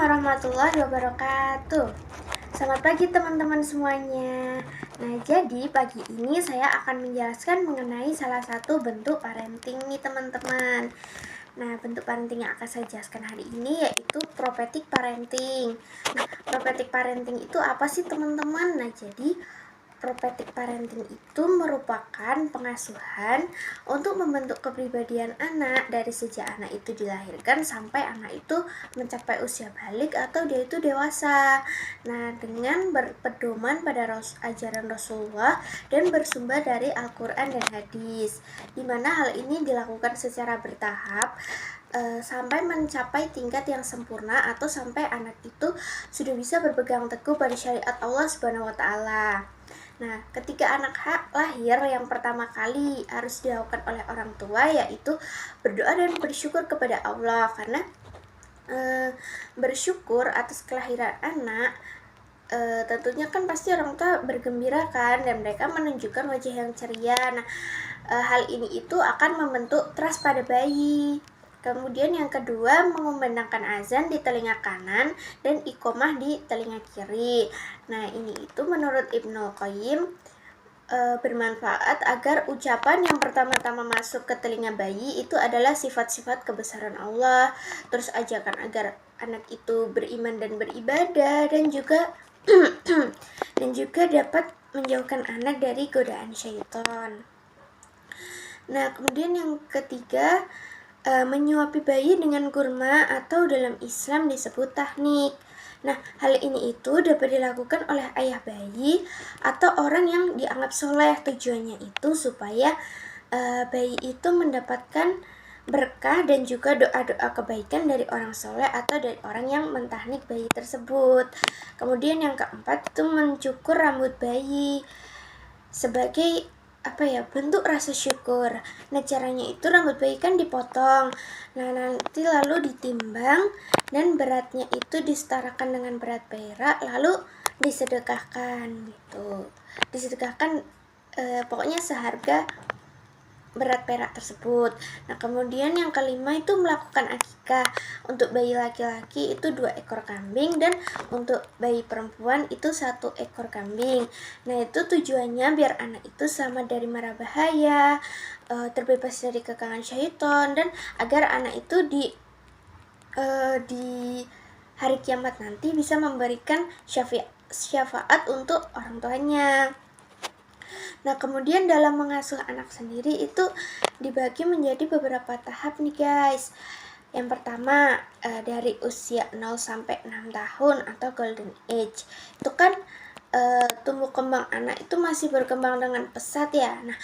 warahmatullahi wabarakatuh. Selamat pagi teman-teman semuanya. Nah, jadi pagi ini saya akan menjelaskan mengenai salah satu bentuk parenting nih teman-teman. Nah, bentuk parenting yang akan saya jelaskan hari ini yaitu prophetic parenting. Nah, prophetic parenting itu apa sih teman-teman? Nah, jadi prophetic parenting itu merupakan pengasuhan untuk membentuk kepribadian anak dari sejak anak itu dilahirkan sampai anak itu mencapai usia balik atau dia itu dewasa. Nah, dengan berpedoman pada ajaran Rasulullah dan bersumber dari Al-Quran dan hadis, di mana hal ini dilakukan secara bertahap sampai mencapai tingkat yang sempurna atau sampai anak itu sudah bisa berpegang teguh pada syariat Allah Subhanahu wa taala. Nah, ketika anak lahir, yang pertama kali harus dilakukan oleh orang tua yaitu berdoa dan bersyukur kepada Allah, karena bersyukur atas kelahiran anak tentunya kan pasti orang tua bergembira kan, dan mereka menunjukkan wajah yang ceria. Nah, hal ini itu akan membentuk trust pada bayi. Kemudian yang kedua, mengumandangkan azan di telinga kanan dan iqomah di telinga kiri. Nah, ini itu menurut Ibnu Qayyim bermanfaat agar ucapan yang pertama-tama masuk ke telinga bayi itu adalah sifat-sifat kebesaran Allah, terus ajakan agar anak itu beriman dan beribadah, dan juga dapat menjauhkan anak dari godaan syaitan. Nah, kemudian yang ketiga, menyuapi bayi dengan kurma atau dalam Islam disebut tahnik. Nah, hal ini itu dapat dilakukan oleh ayah bayi atau orang yang dianggap soleh. Tujuannya itu supaya bayi itu mendapatkan berkah dan juga doa-doa kebaikan dari orang soleh atau dari orang yang mentahnik bayi tersebut. Kemudian yang keempat itu mencukur rambut bayi sebagai bentuk rasa syukur. Nah, caranya itu rambut bayi kan dipotong. Nah, nanti lalu ditimbang dan beratnya itu disetarakan dengan berat perak, lalu disedekahkan gitu. Disedekahkan pokoknya seharga berat perak tersebut. Nah, kemudian yang kelima itu melakukan akikah. Untuk bayi laki-laki itu 2 ekor kambing, dan untuk bayi perempuan itu 1 ekor kambing. Nah, itu tujuannya biar anak itu selamat dari mara bahaya, terbebas dari kekangan syaitan, dan agar anak itu di hari kiamat nanti bisa memberikan syafaat untuk orang tuanya. Nah, kemudian dalam mengasuh anak sendiri itu dibagi menjadi beberapa tahap nih guys. Yang pertama, dari usia 0 sampai 6 tahun atau golden age. Itu kan tumbuh kembang anak itu masih berkembang dengan pesat ya. Nah,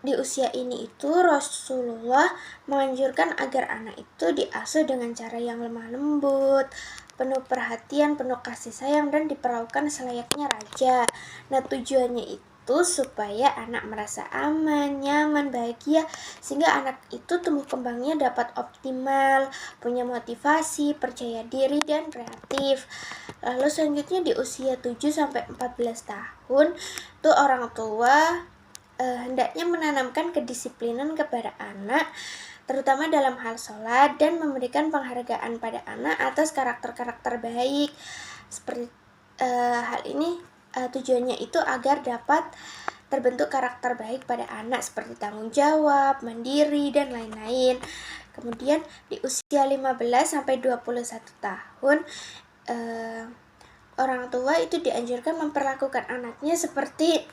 di usia ini itu Rasulullah menganjurkan agar anak itu diasuh dengan cara yang lemah lembut, penuh perhatian, penuh kasih sayang, dan diperlakukan selayaknya raja. Nah, tujuannya itu supaya anak merasa aman, nyaman, bahagia, sehingga anak itu tumbuh kembangnya dapat optimal, punya motivasi, percaya diri, dan kreatif. Lalu selanjutnya di usia 7 sampai 14 tahun itu orang tua hendaknya menanamkan kedisiplinan kepada anak, terutama dalam hal sholat, dan memberikan penghargaan pada anak atas karakter-karakter baik. Seperti hal ini tujuannya itu agar dapat terbentuk karakter baik pada anak seperti tanggung jawab, mandiri, dan lain-lain. Kemudian di usia 15 sampai 21 tahun orang tua itu dianjurkan memperlakukan anaknya seperti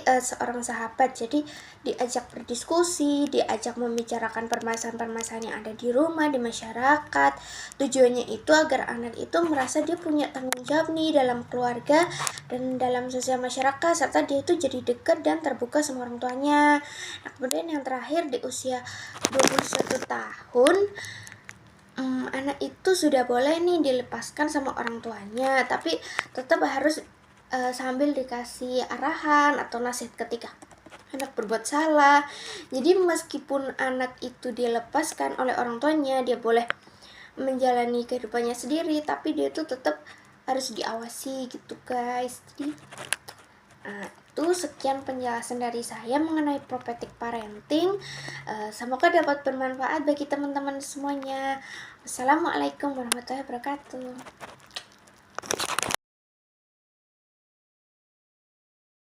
seorang sahabat. Jadi diajak berdiskusi, diajak membicarakan permasalahan-permasalahan yang ada di rumah, di masyarakat. Tujuannya itu agar anak itu merasa dia punya tanggung jawab nih dalam keluarga dan dalam sosial masyarakat, serta dia itu jadi dekat dan terbuka sama orang tuanya. Nah, kemudian yang terakhir di usia 21 tahun anak itu sudah boleh nih dilepaskan sama orang tuanya, tapi tetap harus sambil dikasih arahan atau nasihat ketika anak berbuat salah. Jadi meskipun anak itu dilepaskan oleh orang tuanya, dia boleh menjalani kehidupannya sendiri, tapi dia itu tetap harus diawasi gitu guys. Jadi itu sekian penjelasan dari saya mengenai prophetic parenting. Semoga dapat bermanfaat bagi teman-teman semuanya. Wassalamualaikum warahmatullahi wabarakatuh.